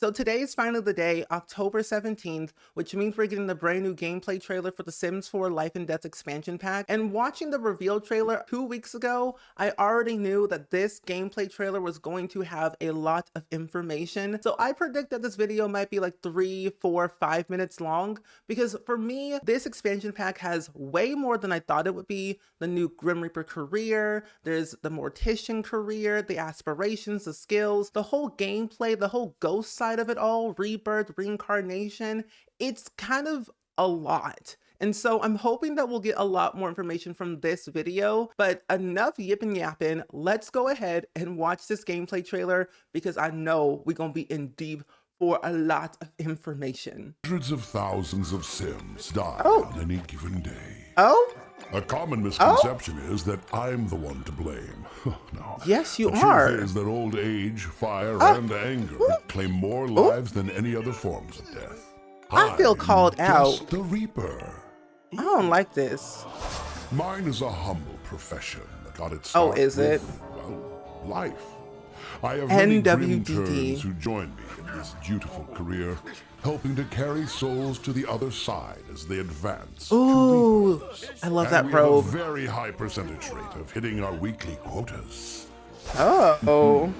So today is finally the day, October 17th, which means we're getting the brand new gameplay trailer for the Sims 4 Life and Death expansion pack. And watching the reveal trailer 2 weeks ago, I already knew that this gameplay trailer was going to have a lot of information. So I predict that this video might be like 3, 4, 5 minutes long, because for me, this expansion pack has way more than I thought it would be. The new Grim Reaper career, there's the Mortician career, the aspirations, the skills, the whole gameplay, the whole ghost side of it all, rebirth, reincarnation. It's kind of a lot. And so I'm hoping that we'll get a lot more information from this video, but enough yipping yapping. Let's go ahead and watch this gameplay trailer because I know we're gonna be in deep for a lot of information. Hundreds of thousands of Sims die on any given day. Oh? A common misconception is that I'm the one to blame. No. Yes, you the are. truth is that old age, fire, and anger claim more lives than any other forms of death. I feel called out. Just the Reaper. I don't like this. Mine is a humble profession that got its Oh, start is it? with, well, life. I have many grim NWDD. turns who join me in this dutiful career, helping to carry souls to the other side as they advance. Ooh, I love that we have a robe. very high percentage rate of hitting our weekly quotas. Oh.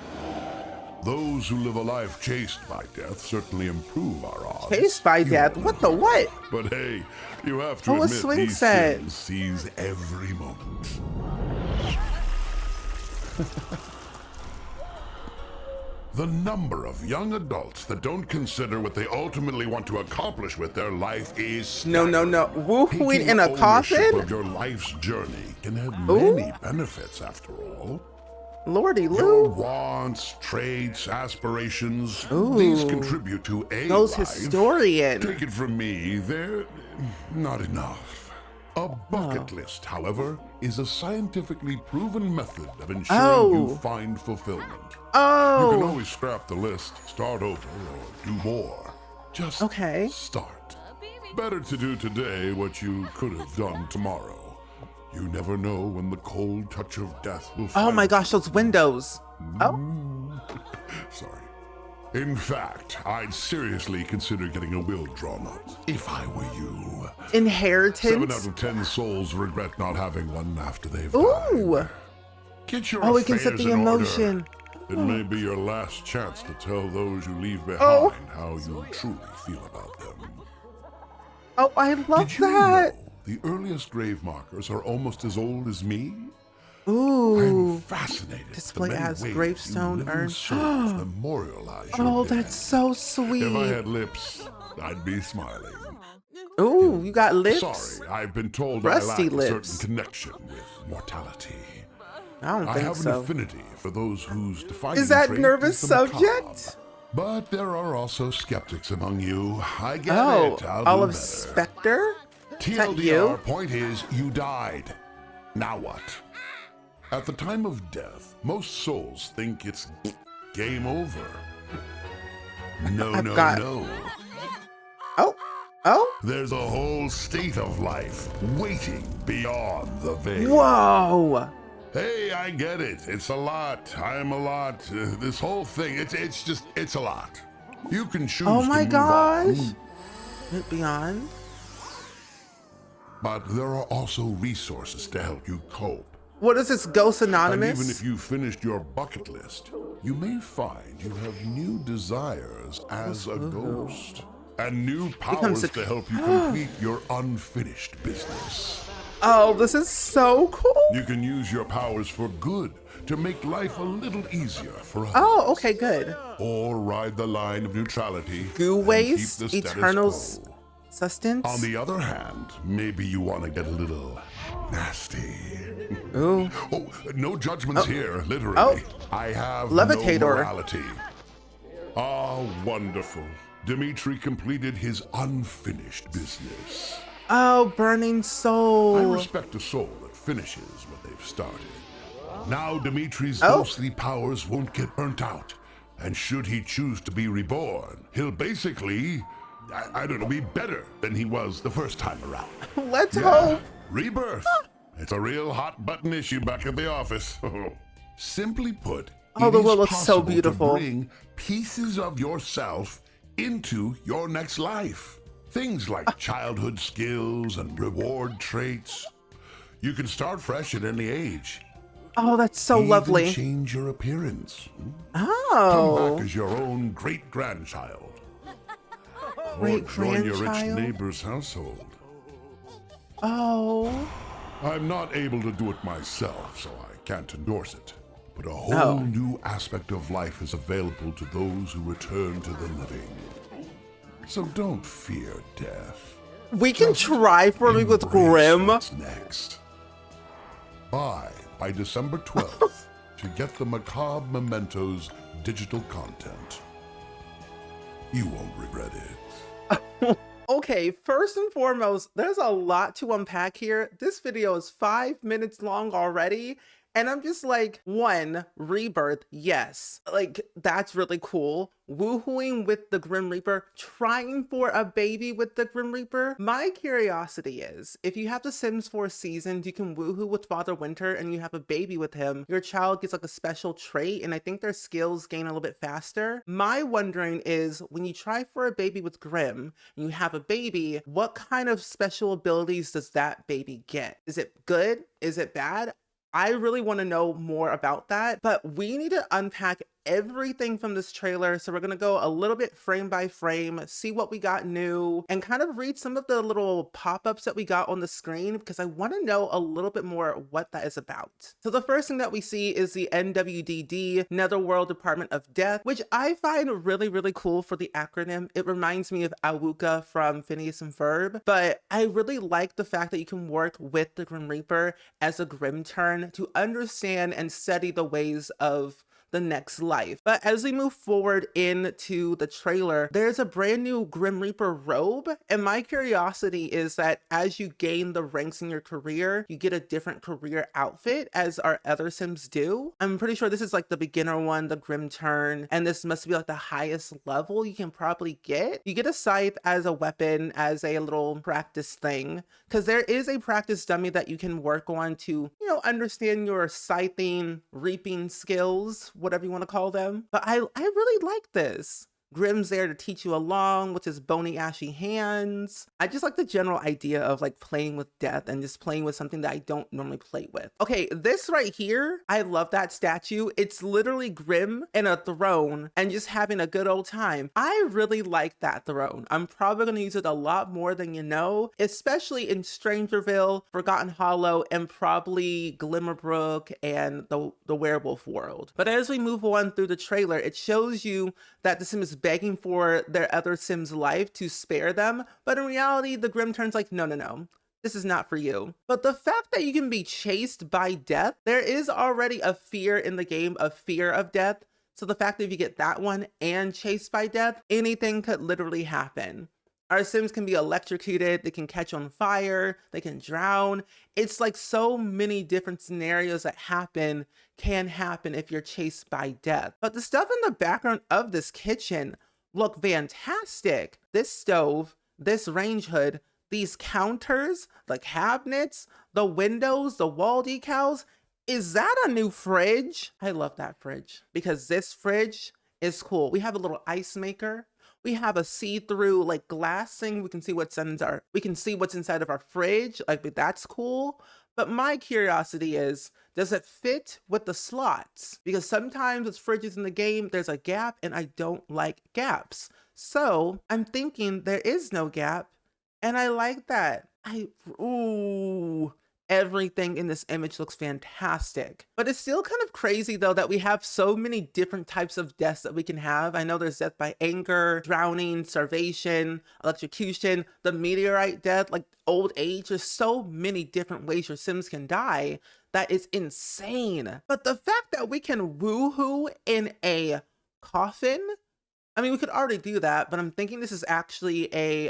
Those who live a life chased by death certainly improve our odds. Chased by death? What the what? But hey, you have to Oh, a admit swing these set. Sims seize every moment. The number of young adults that don't consider what they ultimately want to accomplish with their life is No. Woohooing Taking in a ownership coffin? of your life's journey can have many benefits after all. Lordy Your Lou. wants, traits, aspirations, these contribute to a Those life. historian. Take it from me, they're not enough. A bucket list, however, is a scientifically proven method of ensuring you find fulfillment. You can always scrap the list, start over, or do more. Just start. Better to do today what you could have done tomorrow. You never know when the cold touch of death will find Oh my gosh, those windows. Sorry. In fact, I'd seriously consider getting a will drawn up, if I were you. Inheritance? 7 out of 10 souls regret not having one after they've Ooh. died. Get your We can set affairs the in order. emotion. It may be your last chance to tell those you leave behind how you truly feel about them. Oh, I love Did you that. know the earliest grave markers are almost as old as me? Ooh. I'm fascinated. Display the many as ways gravestone you living urn. souls memorialize your Oh, dead. that's so If I sweet. had lips, I'd be smiling. Ooh, you got lips? Sorry, I've been told Rusty I lack lips. a certain connection with mortality. I don't I think have an so. affinity for those whose defining Is that trait nervous is the macabre. subject? But there are also skeptics among you. I get Oh, it. I'll all do of better. Spectre? that TLDR, you? point is, you died. Now what? At the time of death, most souls think it's game over. No. Oh? There's a whole state of life waiting beyond the veil. Whoa. Hey, I get it. It's a lot. I'm a lot. This whole thing, it's a lot. You can choose Oh to my move gosh. on, Went beyond. but there are also resources to help you cope. What is this, Ghost And Anonymous? even if you finished your bucket list, you may find you have new desires as a ghost. And new powers to help you complete your unfinished business. Oh, this is so cool. You can use your powers for good to make life a little easier for others. Oh, okay, good. Or ride the line of neutrality. Goo and waste, keep the status eternal quo. sustenance. On the other hand, maybe you want to get a little nasty. Ooh. Oh, no judgments here, literally. I have Levitator. no morality. Ah, wonderful. Dimitri completed his unfinished business. Oh, burning I soul. respect a soul that finishes what they've started. Now Dimitri's ghostly powers won't get burnt out. And should he choose to be reborn, he'll basically, I don't know, be better than he was the first time around. Let's hope. Rebirth. It's a real hot button issue back at the office. Simply put, Oh, it the is world looks so possible to beautiful. bring pieces of yourself into your next life. Things like childhood skills and reward traits. You can start fresh at any age. Oh, that's so Even lovely. change your appearance. Come back Oh. as your own great-grandchild. Or join your rich Great-grandchild? neighbor's household. Oh. I'm not able to do it myself, so I can't endorse it. But a whole Oh. new aspect of life is available to those who return to the living. So don't fear death. We can Just try for me with embrace Grim. what's next. Buy by December 12th to get the Macabre Mementos digital content. You won't regret it. Okay, first and foremost, there's a lot to unpack here. This video is 5 minutes long already. And I'm just like, one, rebirth, yes. Like, that's really cool. Woohooing with the Grim Reaper, trying for a baby with the Grim Reaper. My curiosity is, if you have the Sims 4 seasons, you can woohoo with Father Winter and you have a baby with him, your child gets like a special trait and I think their skills gain a little bit faster. My wondering is, when you try for a baby with Grim and you have a baby, what kind of special abilities does that baby get? Is it good? Is it bad? I really want to know more about that, but we need to unpack everything from this trailer. So we're going to go a little bit frame by frame, see what we got new, and kind of read some of the little pop-ups that we got on the screen because I want to know a little bit more what that is about. So the first thing that we see is the NWDD, Netherworld Department of Death, which I find really, really cool for the acronym. It reminds me of Awuka from Phineas and Ferb, but I really like the fact that you can work with the Grim Reaper as a Grim Turn to understand and study the ways of the next life. But as we move forward into the trailer, there's a brand new Grim Reaper robe, and my curiosity is that as you gain the ranks in your career, you get a different career outfit as our other Sims do. I'm pretty sure this is like the beginner one, the Grim Turn, and this must be like the highest level you can probably get. You get a scythe as a weapon, as a little practice thing, because there is a practice dummy that you can work on to, you know, understand your scything, reaping skills, whatever you want to call them. But I really like this. Grim's there to teach you along with his bony, ashy hands. I just like the general idea of like playing with death and just playing with something that I don't normally play with. Okay, this right here, I love that statue. It's literally Grim in a throne and just having a good old time. I really like that throne. I'm probably going to use it a lot more than you know, especially in Strangerville, Forgotten Hollow, and probably Glimmerbrook and the Werewolf world. But as we move on through the trailer, it shows you that the Sim is begging for their other Sim's life to spare them, but in reality, the Grim Turn's like, no, this is not for you. But the fact that you can be chased by death, there is already a fear in the game of fear of death. So the fact that if you get that one and chased by death, anything could literally happen. Our Sims can be electrocuted, they can catch on fire, they can drown. It's like so many different scenarios that can happen if you're chased by death. But the stuff in the background of this kitchen look fantastic. This stove, this range hood, these counters, the cabinets, the windows, the wall decals. Is that a new fridge? I love that fridge because this fridge is cool. We have a little ice maker. We have a see-through like glass thing. We can see what's inside of our fridge. Like, that's cool. But my curiosity is, does it fit with the slots? Because sometimes with fridges in the game, there's a gap and I don't like gaps. So I'm thinking there is no gap and I like that. Ooh. Everything in this image looks fantastic. But it's still kind of crazy though that we have so many different types of deaths that we can have. I know there's death by anger, drowning, starvation, electrocution, the meteorite death, like old age. There's so many different ways your Sims can die that is insane. But the fact that we can woohoo in a coffin, I mean, we could already do that, but I'm thinking this is actually a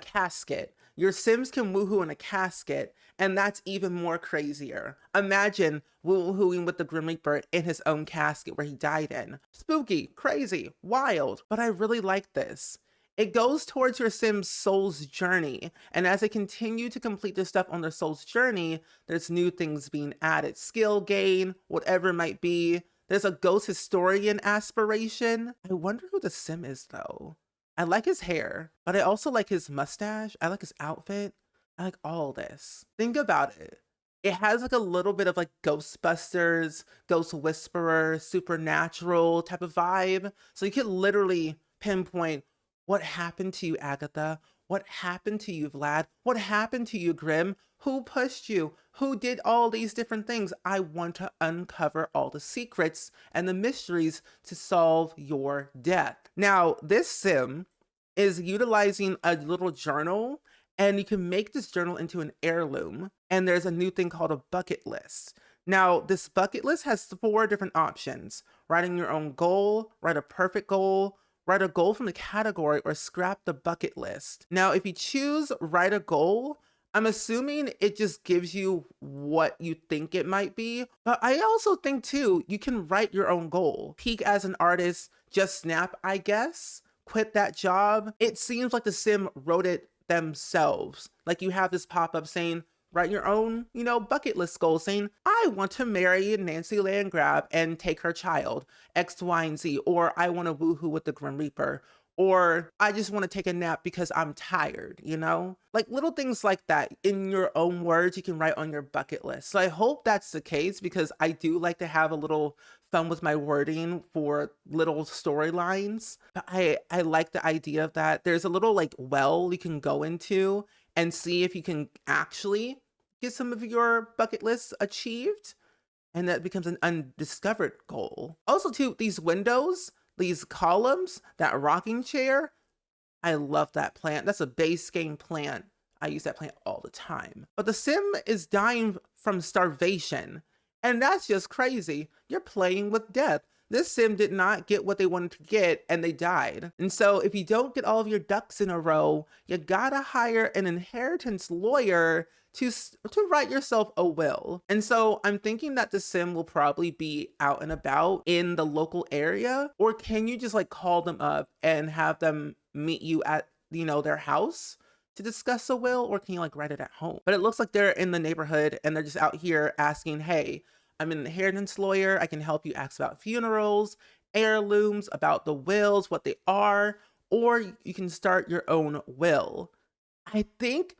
casket. Your Sims can woohoo in a casket, and that's even more crazier. Imagine woohooing with the Grim Reaper in his own casket where he died in. Spooky, crazy, wild, but I really like this. It goes towards your Sim's soul's journey, and as they continue to complete their stuff on their soul's journey, there's new things being added. Skill gain, whatever it might be. There's a ghost historian aspiration. I wonder who the sim is though. I like his hair, but I also like his mustache. I like his outfit. I like all this. Think about it. It has like a little bit of like Ghostbusters, Ghost Whisperer, Supernatural type of vibe. So you could literally pinpoint what happened to you, Agatha? What happened to you, Vlad? What happened to you, Grim? Who pushed you? Who did all these different things? I want to uncover all the secrets and the mysteries to solve your death. Now, this sim is utilizing a little journal, and you can make this journal into an heirloom. And there's a new thing called a bucket list. Now, this bucket list has 4 different options: writing your own goal, write a perfect goal, write a goal from the category, or scrap the bucket list. Now, if you choose write a goal, I'm assuming it just gives you what you think it might be. But I also think too, you can write your own goal. Peak as an artist, just snap, I guess. Quit that job. It seems like the sim wrote it themselves. Like you have this pop-up saying, write your own, bucket list goal, saying, I want to marry Nancy Landgrab and take her child, X, Y, and Z, or I want to woohoo with the Grim Reaper, or I just want to take a nap because I'm tired, Like little things like that in your own words you can write on your bucket list. So I hope that's the case, because I do like to have a little fun with my wording for little storylines. But I like the idea of that. There's a little like well you can go into and see if you can actually get some of your bucket lists achieved. And that becomes an undiscovered goal. Also too, these windows, these columns, that rocking chair, I love that plant. That's a base game plant. I use that plant all the time. But the sim is dying from starvation. And that's just crazy. You're playing with death. This sim did not get what they wanted to get, and they died. And so if you don't get all of your ducks in a row, you gotta hire an inheritance lawyer to write yourself a will. And so I'm thinking that the sim will probably be out and about in the local area, or can you just like call them up and have them meet you at, their house to discuss a will, or can you like write it at home? But it looks like they're in the neighborhood and they're just out here asking, hey, I'm an inheritance lawyer. I can help you ask about funerals, heirlooms, about the wills, what they are, or you can start your own will. I think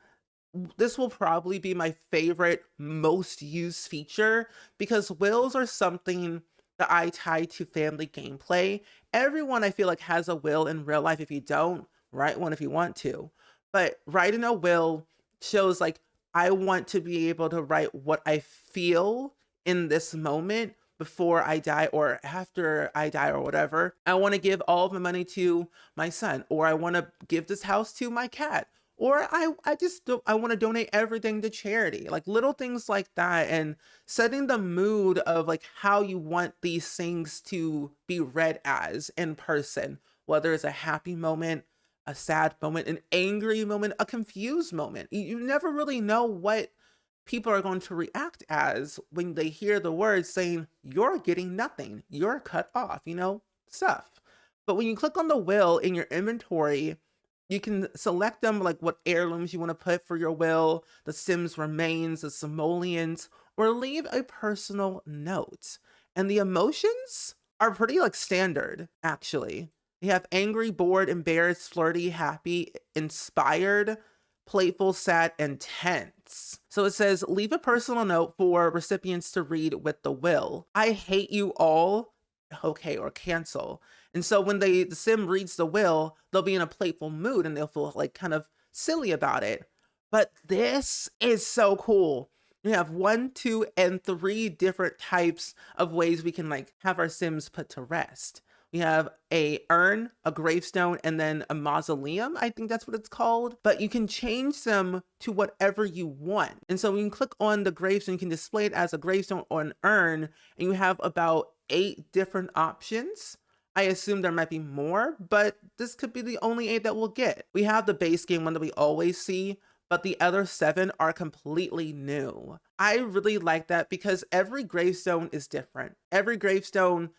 this will probably be my favorite, most used feature, because wills are something that I tie to family gameplay. Everyone I feel like has a will in real life. If you don't, write one if you want to. But writing a will shows like, I want to be able to write what I feel in this moment before I die or after I die or whatever. I want to give all of my money to my son, or I want to give this house to my cat, or I want to donate everything to charity. Like little things like that, and setting the mood of like how you want these things to be read as in person, whether it's a happy moment, a sad moment, an angry moment, a confused moment. You never really know what people are going to react as when they hear the words saying, you're getting nothing, you're cut off, stuff. But when you click on the will in your inventory, you can select them, like what heirlooms you want to put for your will, the Sims remains, the simoleons, or leave a personal note. And the emotions are pretty like standard, actually. You have angry, bored, embarrassed, flirty, happy, inspired, playful, sad, and tense. So it says, leave a personal note for recipients to read with the will. I hate you all. Okay, or cancel. And so when the sim reads the will, they'll be in a playful mood and they'll feel like kind of silly about it. But this is so cool. We have 1, 2, and 3 different types of ways we can like have our sims put to rest. We have a urn, a gravestone, and then a mausoleum. I think that's what it's called. But you can change them to whatever you want. And so when you click on the gravestone, you can display it as a gravestone or an urn, and you have about 8 different options. I assume there might be more, but this could be the only 8 that we'll get. We have the base game one that we always see, but the other 7 are completely new. I really like that because every gravestone is different. Every gravestone,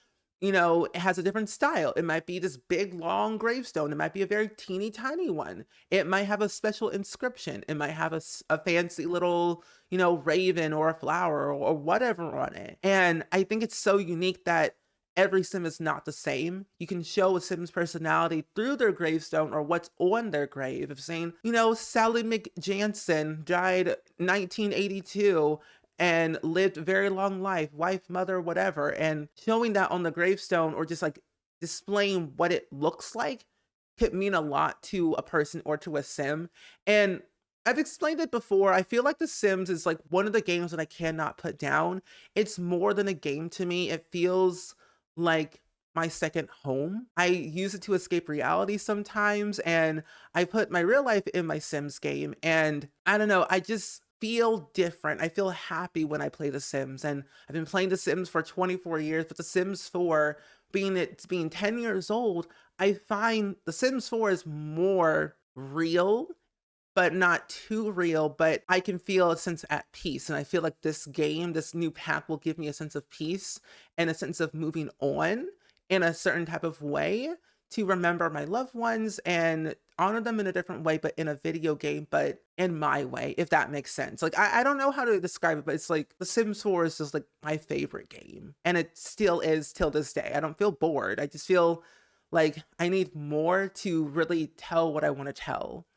it has a different style. It might be this big, long gravestone. It might be a very teeny tiny one. It might have a special inscription. It might have a fancy little, raven or a flower or whatever on it. And I think it's so unique that every sim is not the same. You can show a sim's personality through their gravestone or what's on their grave. If saying, Sally McJansen died 1982 and lived a very long life, wife, mother, whatever, and showing that on the gravestone or just like displaying what it looks like could mean a lot to a person or to a sim. And I've explained it before. I feel like The Sims is like one of the games that I cannot put down. It's more than a game to me. It feels like my second home. I use it to escape reality sometimes, and I put my real life in my Sims game, and I don't know, I just feel different. I feel happy when I play The Sims, and I've been playing The Sims for 24 years, but The Sims 4, being 10 years old, I find The Sims 4 is more real, but not too real, but I can feel a sense at peace. And I feel like this game, this new pack will give me a sense of peace and a sense of moving on in a certain type of way to remember my loved ones and honor them in a different way, but in a video game, but in my way, if that makes sense. Like, I don't know how to describe it, but it's like The Sims 4 is just like my favorite game. And it still is till this day. I don't feel bored. I just feel like I need more to really tell what I want to tell.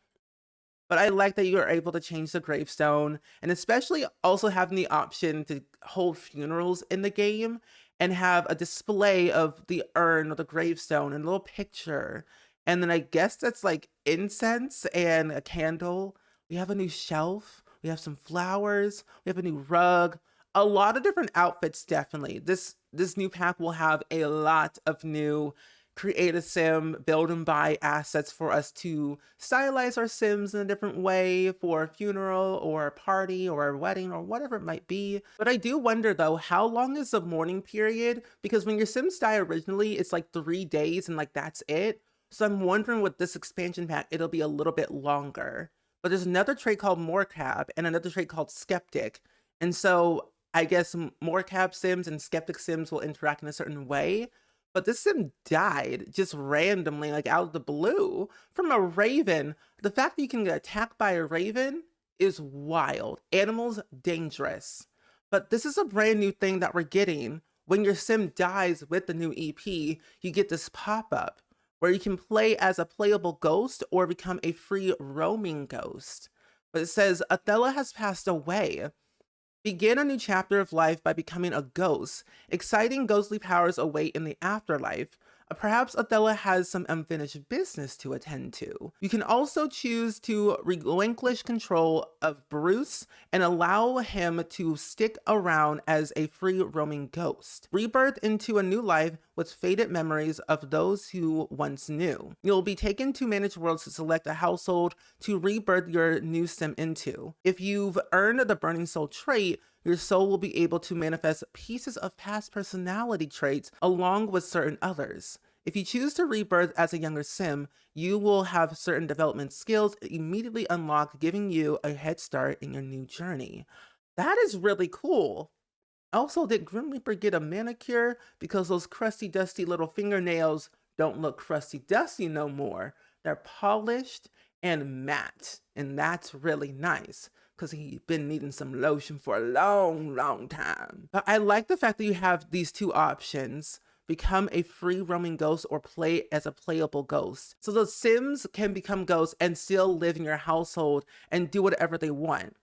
But I like that you are able to change the gravestone, and especially also having the option to hold funerals in the game and have a display of the urn or the gravestone and a little picture. And then I guess that's like incense and a candle. We have a new shelf. We have some flowers. We have a new rug. A lot of different outfits, definitely. This new pack will have a lot of new create a sim, build and buy assets for us to stylize our sims in a different way for a funeral or a party or a wedding or whatever it might be. But I do wonder though, how long is the mourning period? Because when your sims die originally, it's like 3 days and like that's it. So I'm wondering with this expansion pack, it'll be a little bit longer. But there's another trait called Morecab and another trait called Skeptic. And so I guess Morecab sims and Skeptic sims will interact in a certain way. But this sim died just randomly, like out of the blue, from a raven. The fact that you can get attacked by a raven is wild. Animals, dangerous. But this is a brand new thing that we're getting. When your sim dies with the new EP, you get this pop-up where you can play as a playable ghost or become a free roaming ghost. But it says, Othello has passed away. Begin a new chapter of life by becoming a ghost. Exciting ghostly powers await in the afterlife. Perhaps Othello has some unfinished business to attend to. You can also choose to relinquish control of Bruce and allow him to stick around as a free roaming ghost. Rebirth into a new life with faded memories of those who once knew. You'll be taken to managed worlds to select a household to rebirth your new sim into. If you've earned the Burning Soul trait, your soul will be able to manifest pieces of past personality traits along with certain others. If you choose to rebirth as a younger sim, you will have certain development skills immediately unlocked, giving you a head start in your new journey. That is really cool. Also, did Grim Reaper get a manicure? Because those crusty, dusty little fingernails don't look crusty, dusty no more. They're polished and matte, and that's really nice because he's been needing some lotion for a long time. But I like the fact that you have these two options: become a free roaming ghost or play as a playable ghost. So the Sims can become ghosts and still live in your household and do whatever they want.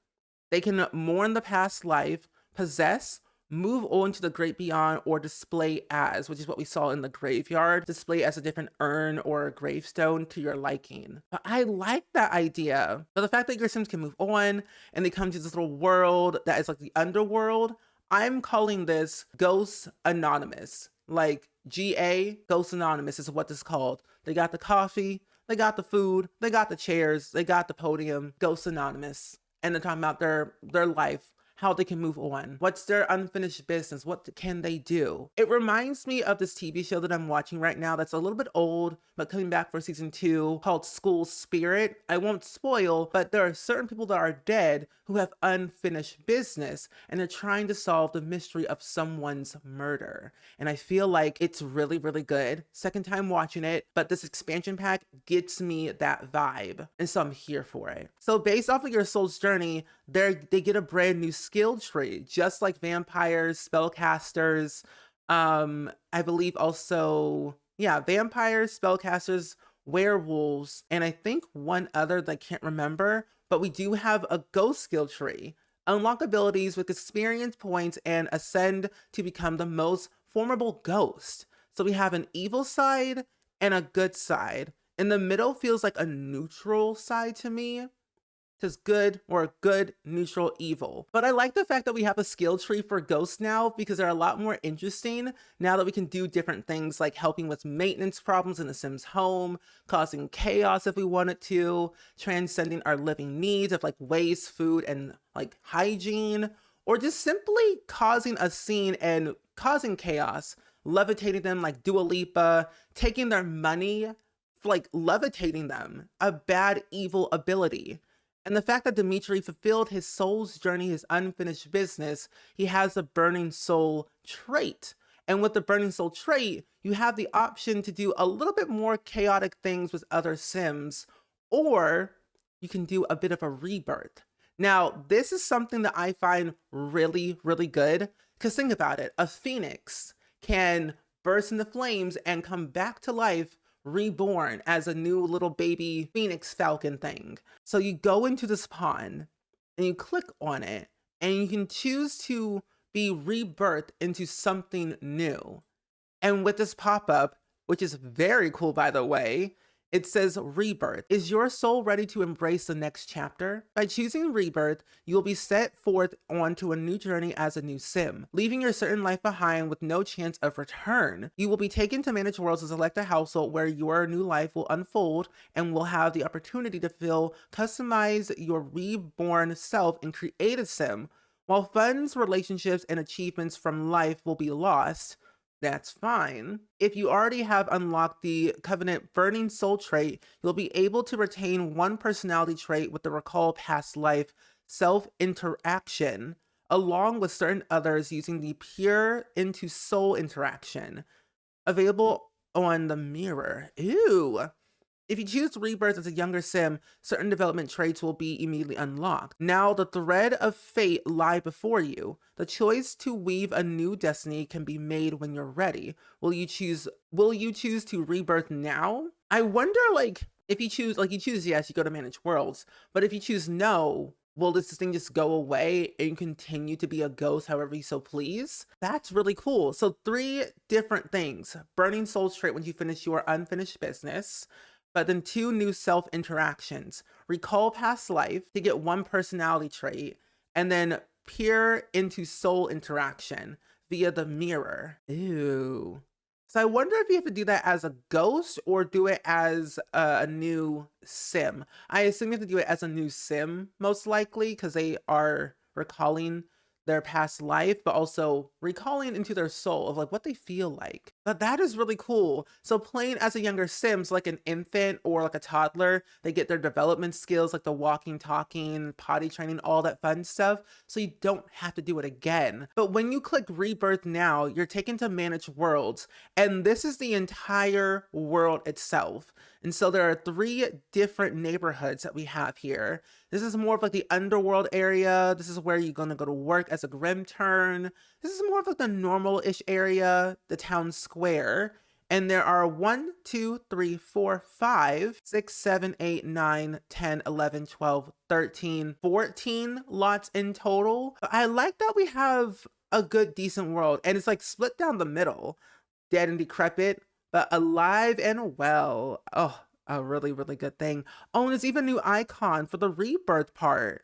They can mourn the past life, possess, move on to the great beyond, or display as, which is what we saw in the graveyard, display as a different urn or a gravestone to your liking. But I like that idea. But the fact that your Sims can move on and they come to this little world that is like the underworld, I'm calling this Ghost Anonymous. Like GA, Ghost Anonymous is what this is called. They got the coffee, they got the food, they got the chairs, they got the podium, Ghost Anonymous. And they're talking about their life, how they can move on. What's their unfinished business? What can they do? It reminds me of this TV show that I'm watching right now that's a little bit old, but coming back for season 2, called School Spirit. I won't spoil, but there are certain people that are dead who have unfinished business, and they're trying to solve the mystery of someone's murder. And I feel like it's really, really good. Second time watching it, but this expansion pack gets me that vibe. And so I'm here for it. So based off of your soul's journey, they get a brand new skill tree, just like vampires, spellcasters, I believe also, yeah, vampires, spellcasters, werewolves, and I think one other that I can't remember, but we do have a ghost skill tree. Unlock abilities with experience points and ascend to become the most formidable ghost. So we have an evil side and a good side. In the middle feels like a neutral side to me. Is good or good, neutral, evil. But I like the fact that we have a skill tree for ghosts now, because they're a lot more interesting now that we can do different things like helping with maintenance problems in the Sims home, causing chaos if we wanted to, transcending our living needs of like waste, food, and like hygiene, or just simply causing a scene and causing chaos, levitating them like Dua Lipa, taking their money, like levitating them, a bad, evil ability. And the fact that Dimitri fulfilled his soul's journey, his unfinished business, he has a burning soul trait. And with the burning soul trait, you have the option to do a little bit more chaotic things with other Sims, or you can do a bit of a rebirth. Now, this is something that I find really, really good, because think about it. A phoenix can burst into flames and come back to life, reborn as a new little baby phoenix falcon thing. So you go into this pond and you click on it, and you can choose to be rebirthed into something new. And with this pop-up, which is very cool by the way, it says rebirth. Is your soul ready to embrace the next chapter? By choosing rebirth, you'll be set forth onto a new journey as a new Sim, leaving your certain life behind with no chance of return. You will be taken to manage worlds to select a household where your new life will unfold, and will have the opportunity to customize your reborn self and create a Sim. While funds, relationships, and achievements from life will be lost, that's fine. If you already have unlocked the Covenant Burning Soul trait, you'll be able to retain one personality trait with the Recall Past Life self-interaction, along with certain others using the Peer into Soul interaction. Available on the mirror. Ew. If you choose Rebirth as a younger Sim, certain development traits will be immediately unlocked. Now the thread of fate lie before you. The choice to weave a new destiny can be made when you're ready. Will you choose to rebirth now? I wonder, like, if you choose yes, you go to manage worlds. But if you choose no, will this thing just go away and continue to be a ghost however you so please? That's really cool. So 3 different things. Burning Soul trait when you finish your unfinished business. But then 2 new self interactions. Recall Past Life to get 1 personality trait, and then Peer into Soul interaction via the mirror. Ew. So I wonder if you have to do that as a ghost or do it as a new Sim. I assume you have to do it as a new Sim, most likely, because they are recalling their past life, but also recalling into their soul of like what they feel like. But that is really cool. So playing as a younger Sims, like an infant or like a toddler, they get their development skills like the walking, talking, potty training, all that fun stuff. So you don't have to do it again. But when you click Rebirth now, you're taken to manage worlds. And this is the entire world itself. And so there are 3 different neighborhoods that we have here. This is more of like the underworld area. This is where you're gonna go to work as a Grim Turn. This is more of like the normal-ish area, the town square. And there are 1, 2, 3, 4, 5, 6, 7, 8, 9, 10, 11, 12, 13, 14 lots in total. I like that we have a good, decent world. And it's like split down the middle. Dead and decrepit, but alive and well. Oh, a really, really good thing. Oh, and there's even a new icon for the rebirth part.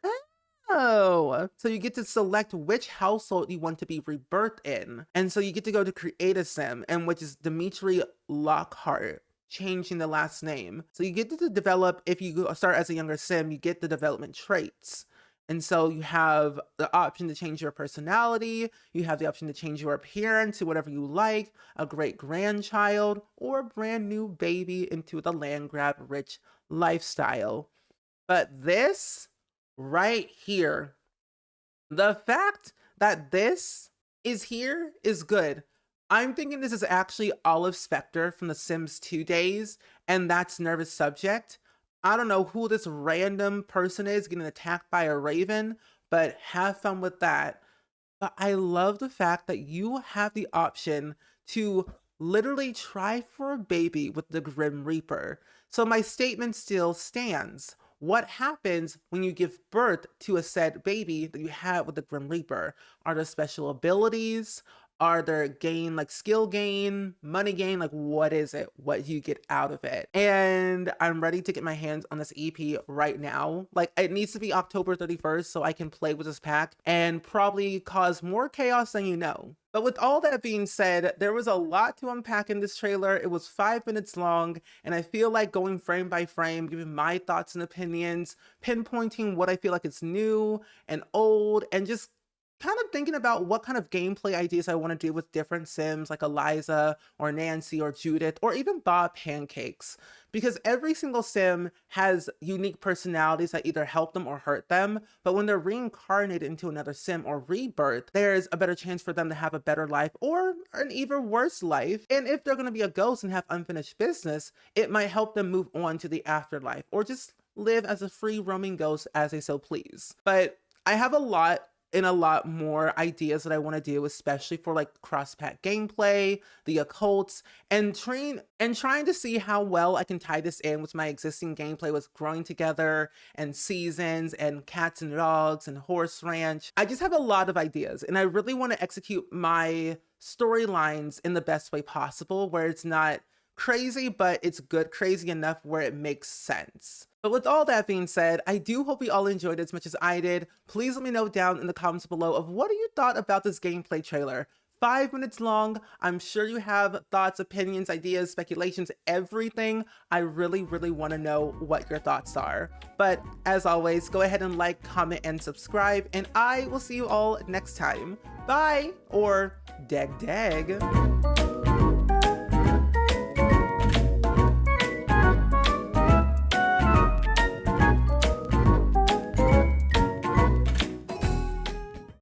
Oh, so you get to select which household you want to be rebirthed in. And so you get to go to create a Sim, and which is Dimitri Lockhart, changing the last name. So you get to develop, if you start as a younger Sim, you get the development traits. And so you have the option to change your personality, you have the option to change your appearance to whatever you like, a great grandchild, or a brand new baby into the land grab rich lifestyle. But this right here, the fact that this is here is good. I'm thinking this is actually Olive Spectre from the Sims 2 days, and that's Nervous Subject. I don't know who this random person is getting attacked by a raven, but have fun with that. But I love the fact that you have the option to literally try for a baby with the Grim Reaper. So my statement still stands. What happens when you give birth to a said baby that you have with the Grim Reaper? Are there special abilities? Are there gain, like skill gain, money gain? Like, what is it? What do you get out of it? And I'm ready to get my hands on this EP right now. Like, it needs to be October 31st so I can play with this pack and probably cause more chaos than you know. But with all that being said, there was a lot to unpack in this trailer. It was 5 minutes long, and I feel like going frame by frame, giving my thoughts and opinions, pinpointing what I feel like is new and old, and just kind of thinking about what kind of gameplay ideas I want to do with different Sims like Eliza or Nancy or Judith or even Bob Pancakes. Because every single Sim has unique personalities that either help them or hurt them, but when they're reincarnated into another Sim or rebirth, there's a better chance for them to have a better life or an even worse life. And if they're going to be a ghost and have unfinished business, it might help them move on to the afterlife or just live as a free roaming ghost as they so please. But I have a lot more ideas that I want to do, especially for like cross-pack gameplay, the occults, and trying to see how well I can tie this in with my existing gameplay with Growing Together and Seasons and Cats and Dogs and Horse Ranch. I just have a lot of ideas, and I really want to execute my storylines in the best way possible, where it's not crazy, but it's good crazy enough where it makes sense. But with all that being said, I do hope you all enjoyed it as much as I did. Please let me know down in the comments below of what you thought about this gameplay trailer. 5 minutes long. I'm sure you have thoughts, opinions, ideas, speculations, everything. I really want to know what your thoughts are. But as always, go ahead and like, comment, and subscribe, and I will see you all next time. Bye, or dag dag.